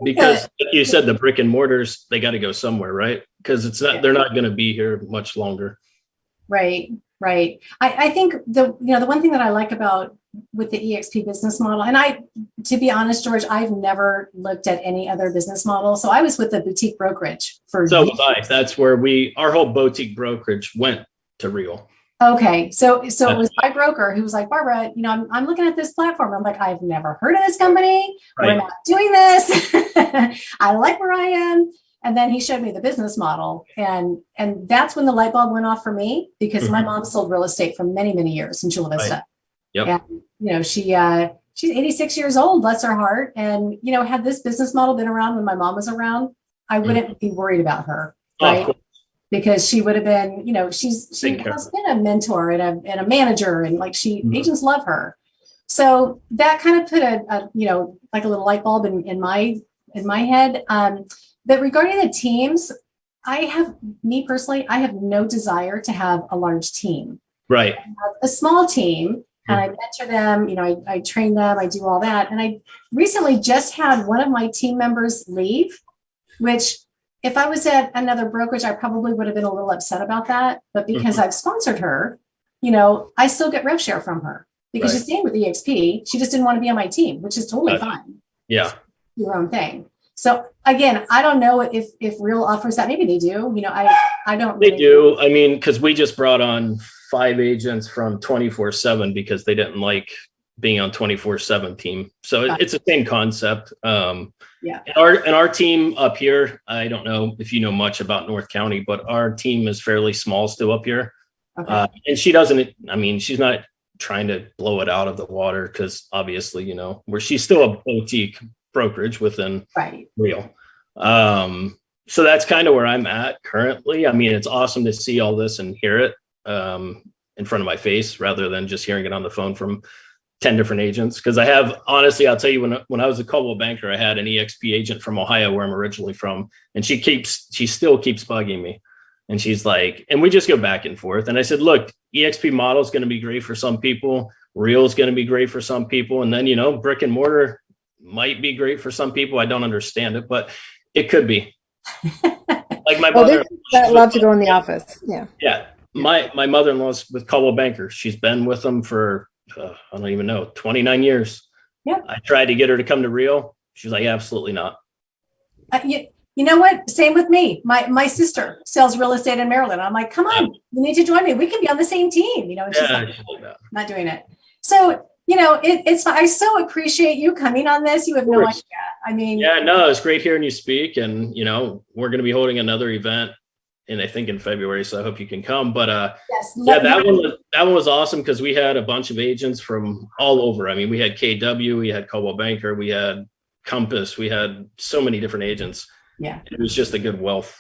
Because you said the brick and mortars, they got to go somewhere, right? Because they're not going to be here much longer. Right. I think the one thing that I like about with the EXP business model, and to be honest, George, I've never looked at any other business model. So I was with a boutique brokerage for. So was I. That's where our whole boutique brokerage went to Real. Okay. So it was my broker who was like, Barbara, I'm looking at this platform. I'm like, I've never heard of this company. Right. We're not doing this. I like where I am. And then he showed me the business model. And that's when the light bulb went off for me, because my mom sold real estate for many, many years in Chula Vista. Yep. And, she's 86 years old, bless her heart. And, had this business model been around when my mom was around, I wouldn't be worried about her. Right. Because she would have been, she has been a mentor and a manager, and agents love her. So that kind of put a like a little light bulb in my head. But regarding the teams, me personally, I have no desire to have a large team. Right. I have a small team, and I mentor them, I train them, I do all that. And I recently just had one of my team members leave, which if I was at another brokerage, I probably would have been a little upset about that. But because I've sponsored her, I still get rev share from her because she's staying with EXP. She just didn't want to be on my team, which is totally fine. Yeah. Your own thing. So again, I don't know if Real offers that. Maybe they do. I don't. They do. I mean, because we just brought on 5 agents from 24/7 because they didn't like being on 24/7 team. So it's the same concept. Yeah. And our team up here, I don't know if you know much about North County, but our team is fairly small still up here. Okay. And she's not trying to blow it out of the water because obviously, where she's still a boutique brokerage within Real. So that's kind of where I'm at currently. I mean, it's awesome to see all this and hear it in front of my face rather than just hearing it on the phone from 10 different agents. Because honestly, I'll tell you, when I was a Coldwell Banker, I had an EXP agent from Ohio, where I'm originally from, and she still keeps bugging me. And she's like, and we just go back and forth. And I said, look, EXP model is going to be great for some people. Real is going to be great for some people. And then, brick and mortar might be great for some people. I don't understand it, but it could be. Like my mother love to go in the office. Yeah. Yeah. My mother-in-law's with Coldwell Banker. She's been with them for, I don't even know, 29 years. Yeah. I tried to get her to come to Real. She's like, absolutely not. You know what? Same with me. My sister sells real estate in Maryland. I'm like, come on, you need to join me. We can be on the same team. And she's like, not doing it. So, I so appreciate you coming on this. You have no idea. I mean, it's great hearing you speak. And, we're going to be holding another event I think in February. So I hope you can come. But that one was awesome because we had a bunch of agents from all over. I mean, we had KW, we had Coldwell Banker, we had Compass, we had so many different agents. Yeah. It was just a good wealth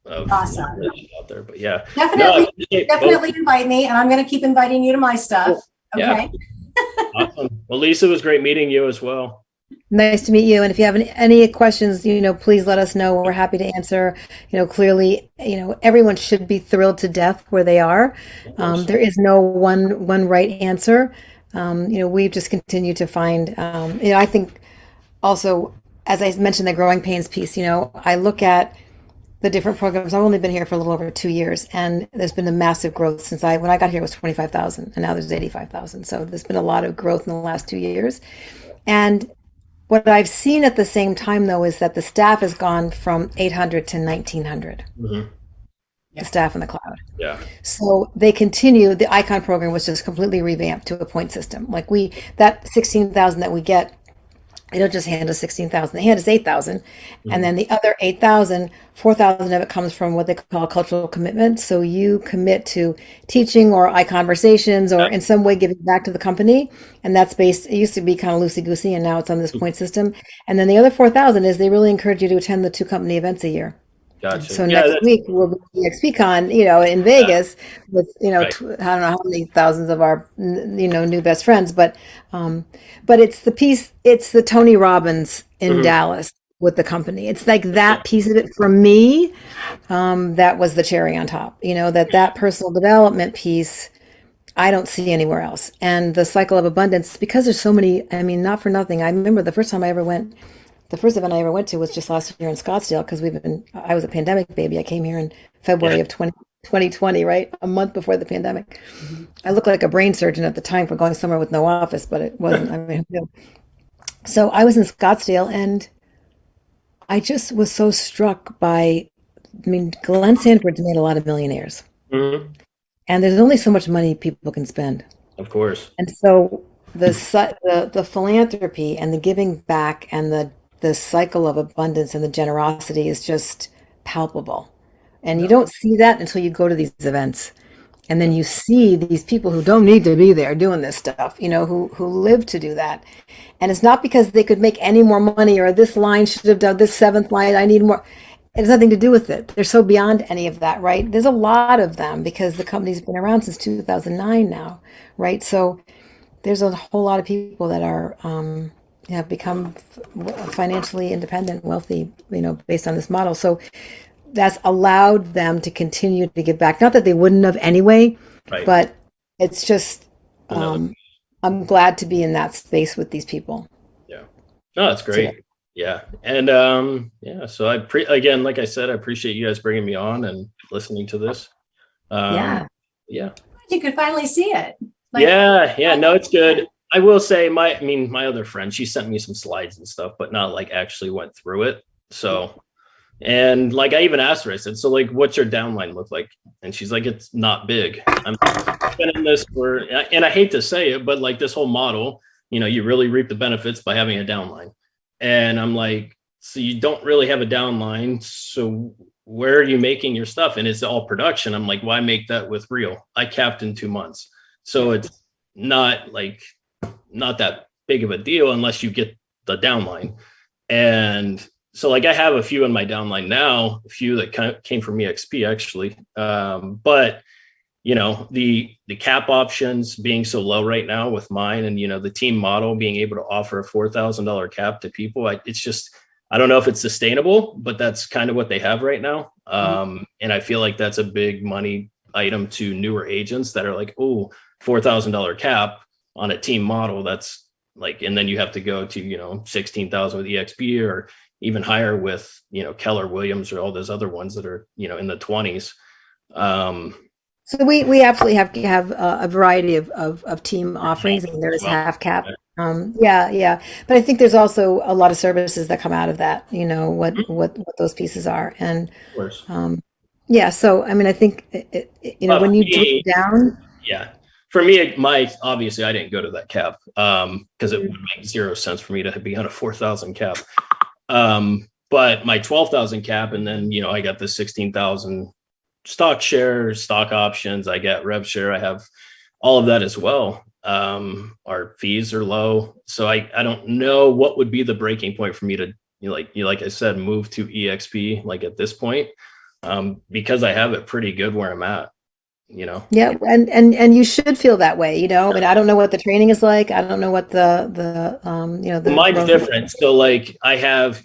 of awesome out there. But yeah. Definitely invite me, and I'm going to keep inviting you to my stuff. Cool. Okay. Yeah. Awesome. Well, Lisa, it was great meeting you as well. Nice to meet you. And if you have any questions, please let us know. We're happy to answer. Clearly, everyone should be thrilled to death where they are. There is no one right answer. We've just continued to find, I think also, as I mentioned, the growing pains piece, I look at the different programs. I've only been here for a little over 2 years, and there's been a massive growth since when I got here it was 25,000, and now there's 85,000. So there's been a lot of growth in the last 2 years. And What I've seen at the same time, though, is that the staff has gone from 800 to 1900, Mhm. the staff in the cloud. Yeah. So they continue, the Icon program was just completely revamped to a point system. Like that 16,000 that we get, they don't just hand us 16,000, they hand us 8,000. And Mhm. then the other 8,000, 4,000 of it comes from what they call cultural commitment. So you commit to teaching or iConversations or in some way giving back to the company. And that's based, it used to be kind of loosey-goosey and now it's on this point system. And then the other 4,000 is they really encourage you to attend the 2 company events a year. Gotcha. So Yeah, next that's week we'll be at EXPCon, in Vegas with, right. I don't know how many thousands of our, new best friends, but it's it's the Tony Robbins in Mhm. Dallas with the company. It's like that piece of it for me, that was the cherry on top, that personal development piece I don't see anywhere else. And the cycle of abundance, because there's so many, I mean, not for nothing. I remember the first event I ever went to was just last year in Scottsdale because I was a pandemic baby. I came here in Yeah. February of 2020, right? A month before the pandemic. I looked like a brain surgeon at the time for going somewhere with no office, but it wasn't. I mean, who knew? So I was in Scottsdale and I just was so struck by, I mean, Glenn Sanford's made a lot of millionaires Mhm. and there's only so much money people can spend. Of course. And so the philanthropy and the giving back and the cycle of abundance and the generosity is just palpable. And you No. don't see that until you go to these events. And then you see these people who don't need to be there doing this stuff, who live to do that. And it's not because they could make any more money or this line should have done this seventh line, I need more. It has nothing to do with it. They're so beyond any of that, right? There's a lot of them because the company's been around since 2009 now, right? So there's a whole lot of people that are have become financially independent, wealthy, based on this model. So that's allowed them to continue to give back. Not that they wouldn't have anyway, Right. but it's just Another. I'm glad to be in that space with these people Yeah. No, that's today. great. Yeah. And yeah, so again, like I said, I appreciate you guys bringing me on and listening to this. Yeah. Yeah. You could finally see it. Yeah. No, it's good. I will say my other friend, she sent me some slides and stuff, but not like actually went through it. So, and like I even asked her, I said, so like, what's your downline look like? And she's like, it's not big. I'm been in this for, and I hate to say it, but like this whole model, you really reap the benefits by having a downline. And I'm like, so you don't really have a downline. So where are you making your stuff? And it's all production. I'm like, why make that with real? I capped in 2 months. So it's not that big of a deal unless you get the downline. And so like I have a few in my downline now, a few that kind of came from EXP actually. But the cap options being so low right now with mine and the team model being able to offer a $4,000 cap to people, it's just, I don't know if it's sustainable, but that's kind of what they have right now. And I feel like that's a big money item to newer agents that are like, oh, $4,000 cap on a team model. That's like, and then you have to go to 16,000 with EXP or even higher with Keller Williams or all those other ones that are in the 20s. So we absolutely have a variety of team offerings, and there's Well, half cap. Yeah. But I think there's also a lot of services that come out of that. What those pieces are, and of course. yeah. So I mean, I think when you drill down. Yeah. For me, obviously I didn't go to that cap because it would make 0 sense for me to be on a 4,000 cap. But my 12,000 cap, and then I got the 16,000 stock shares, stock options. I get rev share. I have all of that as well. Our fees are low, so I don't know what would be the breaking point for me to like I said, move to EXP like at this point, because I have it pretty good where I'm at. Yeah, and you should feel that way, I mean, I don't know what the training is like. I don't know what the Mine's growth different. So like I have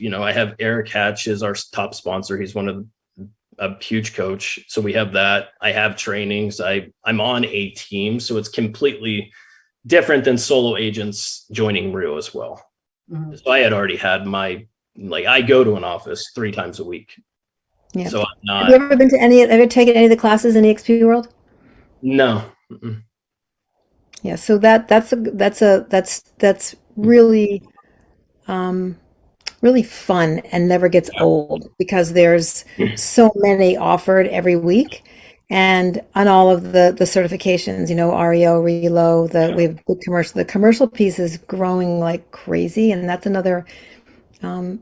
Eric Hatch is our top sponsor. He's one of a huge coach. So we have that. I have trainings. I'm on a team. So it's completely different than solo agents joining Rio as well. Mm-hmm. So I had already had I go to an office 3 times a week. Yeah. So I'm not. Have you ever been to ever taken any of the classes in EXP World? No. Mm-mm. Yeah. So that's really really fun and never gets old because there's so many offered every week. And on all of the certifications, REO, RELO, we have good commercial. The commercial piece is growing like crazy, and that's another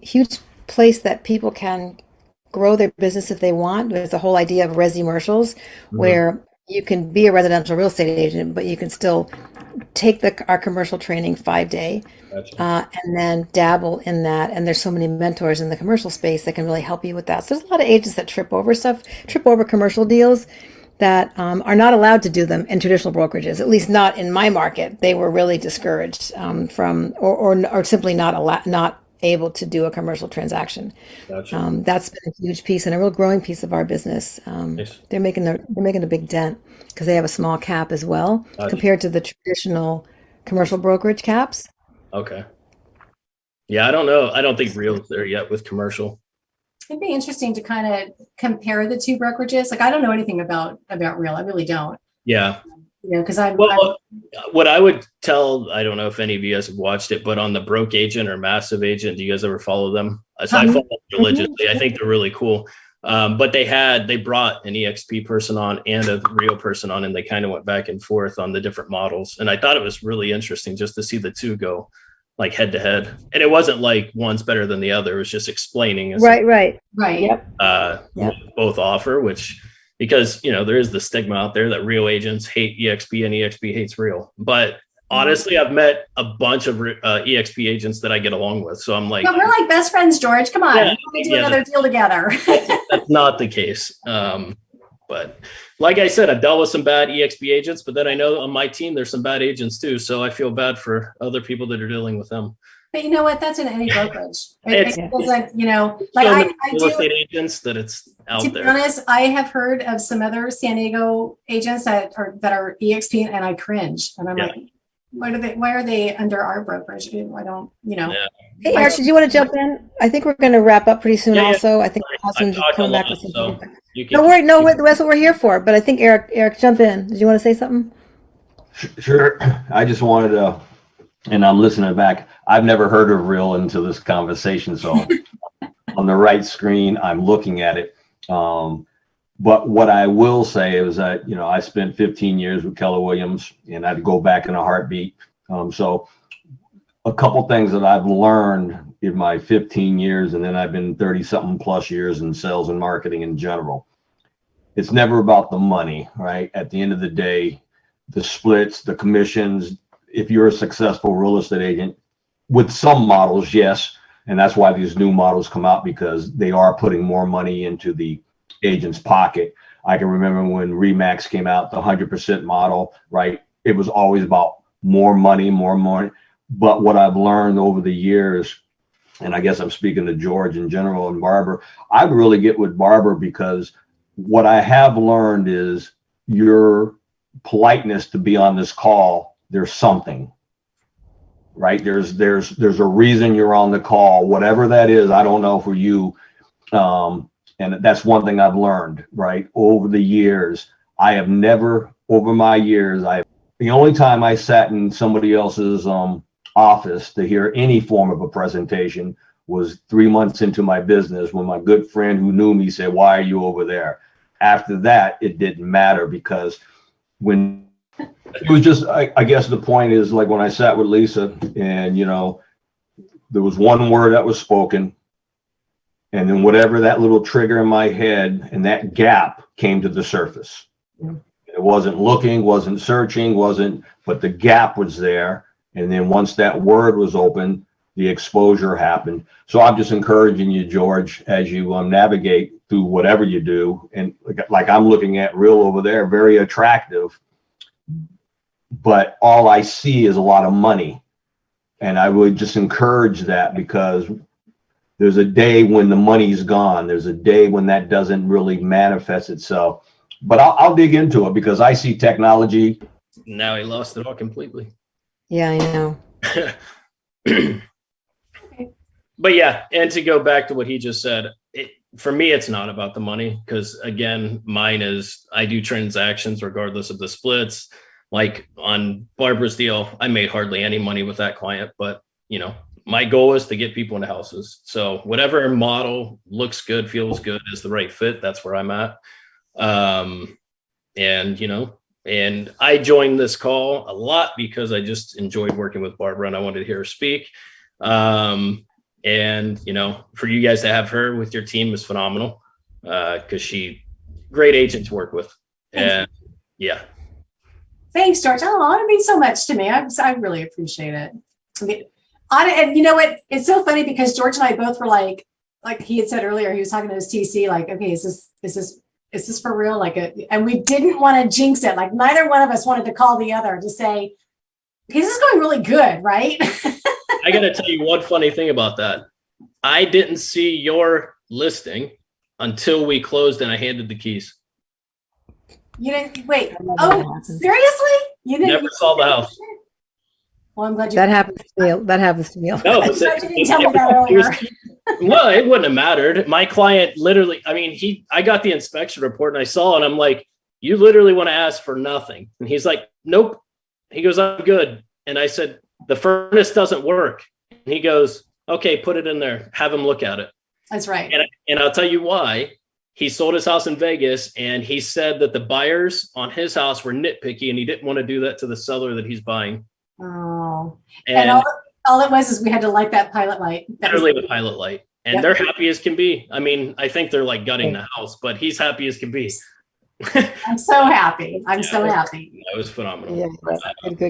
huge place that people can grow their business if they want. There's the whole idea of resi-mercials, where you can be a residential real estate agent, but you can still take our commercial training 5-day, and then dabble in that. And there's so many mentors in the commercial space that can really help you with that. So there's a lot of agents that trip over commercial deals that are not allowed to do them in traditional brokerages, at least not in my market. They were really discouraged from, or simply not able to do a commercial transaction. Gotcha. That's been a huge piece and a real growing piece of our business. Nice. They're making a big dent because they have a small cap as well compared to the traditional commercial brokerage caps. Okay. Yeah, I don't know. I don't think Real's there yet with commercial. It'd be interesting to kind of compare the two brokerages. Like, I don't know anything about Real. I really don't. Yeah. Because what I would tell, I don't know if any of you guys have watched it, but on the Broke Agent or Massive Agent, do you guys ever follow them? So I follow them religiously. I think they're really cool. But they brought an EXP person on and a Rio person on, and they kind of went back and forth on the different models. And I thought it was really interesting just to see the two go like head to head. And it wasn't like one's better than the other. It was just explaining Right. Yep. What both offer, because there is the stigma out there that Rio agents hate EXP and EXP hates Rio. But honestly, I've met a bunch of EXP agents that I get along with. So I'm like, but we're like best friends, George. Come on, we do another deal together. That's not the case. But like I said, I've dealt with some bad EXP agents, but then I know on my team there's some bad agents too. So I feel bad for other people that are dealing with them. But you know what? That's in any brokerage. It doesn't, like I real do. estate agents that it's out To there. be honest, I have heard of some other San Diego agents that are EXP, and I cringe. And I'm like, why are they under our brokerage? I don't, Yeah. Hey, Eric, did you want to jump in? I think we're going to wrap up pretty soon. Also, I think Austin's coming back with something. That's what we're here for. But I think Eric, jump in. Did you want to say something? Sure. I just wanted to, and I'm listening back. I've never heard of Real until this conversation. So on the right screen, I'm looking at it. But what I will say is that, I spent 15 years with Keller Williams, and I'd go back in a heartbeat. So a couple things that I've learned in my 15 years, and then I've been 30 something plus years in sales and marketing in general. It's never about the money, right? At the end of the day, the splits, the commissions, if you're a successful real estate agent with some models, yes. And that's why these new models come out, because they are putting more money into the agent's pocket. I can remember when Remax came out, the 100% model, right? It was always about more money. But what I've learned over the years, and I guess I'm speaking to George in general and Barbara, I really get with Barbara because what I have learned is your politeness to be on this call. There's something, right? There's a reason you're on the call, whatever that is. I don't know for you. And that's one thing I've learned, right? Over the years, I have never, over my years, the only time I sat in somebody else's office to hear any form of a presentation was 3 months into my business when my good friend who knew me said, "Why are you over there?" After that, it didn't matter, because when it was just, I guess the point is, like when I sat with Lisa and, there was one word that was spoken, and then whatever that little trigger in my head and that gap came to the surface. It wasn't looking, wasn't searching, but the gap was there. And then once that word was open, the exposure happened. So I'm just encouraging you, George, as you navigate through whatever you do. And like I'm looking at Real over there, very attractive, but all I see is a lot of money. And I would just encourage that, because there's a day when the money's gone. There's a day when that doesn't really manifest itself. But I'll dig into it, because I see technology. Now he lost it all completely. Yeah, I know. But yeah, and to go back to what he just said, for me, it's not about the money, because again, mine is, I do transactions regardless of the splits. Like on Barbara's deal, I made hardly any money with that client, but my goal is to get people into houses. So whatever model looks good, feels good, is the right fit, that's where I'm at. And, you know, and I joined this call a lot because I just enjoyed working with Barbara and I wanted to hear her speak. And, you know, for you guys to have her with your team is phenomenal, because she, great agent to work with. And yeah. Thanks, George. Oh, it means so much to me. I really appreciate it. I mean, and you know what? It's so funny because George and I both were like he had said earlier, he was talking to his TC, like, okay, is this for real? And we didn't want to jinx it. Like neither one of us wanted to call the other to say, okay, this is going really good, right? I got to tell you one funny thing about that. I didn't see your listing until we closed and I handed the keys. You didn't wait. Oh, seriously? You didn't Never saw the house. Well, I'm glad you. That happens to me. That happens to me. No, I'm glad you didn't tell me that earlier. Well, it wouldn't have mattered. My client literally, I mean, I got the inspection report and I saw it and I'm like, you literally want to ask for nothing. And he's like, nope. He goes, I'm good. And I said, the furnace doesn't work. And he goes, okay, put it in there. Have him look at it. That's right. And I'll tell you why. He sold his house in Vegas and he said that the buyers on his house were nitpicky and he didn't want to do that to the seller that he's buying. Oh, And all it was is we had to light that pilot light. Literally the pilot light. And Yep. they're happy as can be. I mean, I think they're like gutting the house, but he's happy as can be. I'm so happy. I'm so happy. That was phenomenal. Yeah,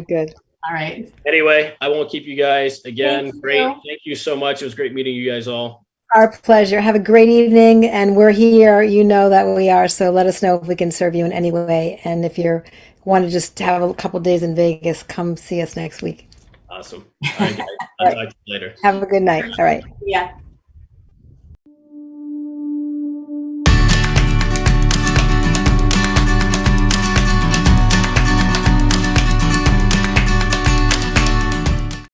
good. All right. Anyway, I won't keep you guys again. Thank you. Great. Thank you so much. It was great meeting you guys all. Our pleasure. Have a great evening. And we're here. You know that we are. So let us know if we can serve you in any way. And if you want to just have a couple days in Vegas, come see us next week. Awesome. All right, guys. I'll talk to you later. Have a good night. All right. Yeah.